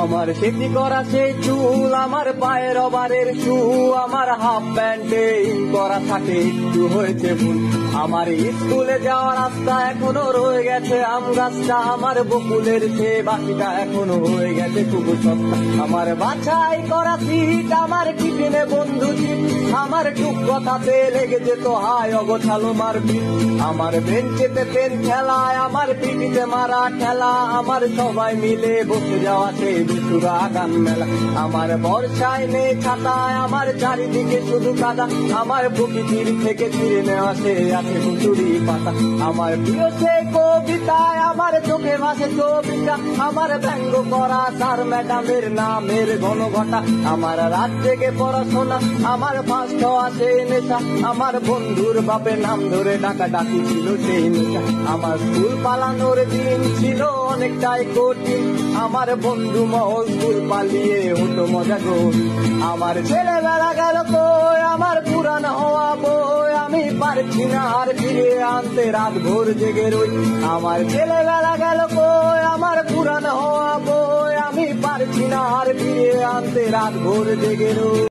আমার সেটি করা সেই চুল, আমার পায়ের রবারের শু, আমার হাফ প্যান্টে ইন করা থাকে একটু হয়েছে ভুল। আমার স্কুলে যাওয়ার রাস্তা এখনো রয়ে গেছে আম গাছটা, আমার বকুলের সে বাকিটা এখনো হয়ে গেছে খুব সস্তা। আমার বাছাই করা সিট, আমার টিফিনে বন্ধু সিট, আমার টুক কথাতে লেগে যেত হায় অগোছালো মারপিট। আমার বেঞ্চেতে পেন খেলায়, আমার পিঠিতে মারা ঠেলা, আমার সবাই মিলে বসে যাওয়া সেই বেসুরা গান মেলা। আমার বর্ষায় নেই ছাতায়, আমার চারিদিকে শুধু কাদা, আমার প্রকৃতির থেকে ছিঁড়ে নেওয়া সে আছে হুচুরি পাতা। আমার প্রিয় সে কবিতায়, আমার চোখে ভাসে ছবিটা, আমার ব্যঙ্গ করা স্যার ম্যাডামের নামের ঘন ঘটা। আমার রাত জেগে পড়াশোনা, আমার ফার্স্ট হওয়া সেই নেশা, আমার বন্ধুর বাপের নাম ধরে ডাকা ডাকি ছিল সেই নেশা। আমার স্কুল পালানোর দিন ছিল অনেকটাই কঠিন, আমার বন্ধু মহল স্কুল পালিয়ে হতো মজা গো। আমার ছেলেবেলা গেল কই, আমার পুরান হওয়া বই আমি পারছি না আর ফিরে আনতে, রাত ভোর জেগে রই। আমার ছেলেবেলা গেল কই, আমার পুরান হওয়া বই আমি পারছি না আর ফিরে আনতে, রাত ভোর জেগে রই।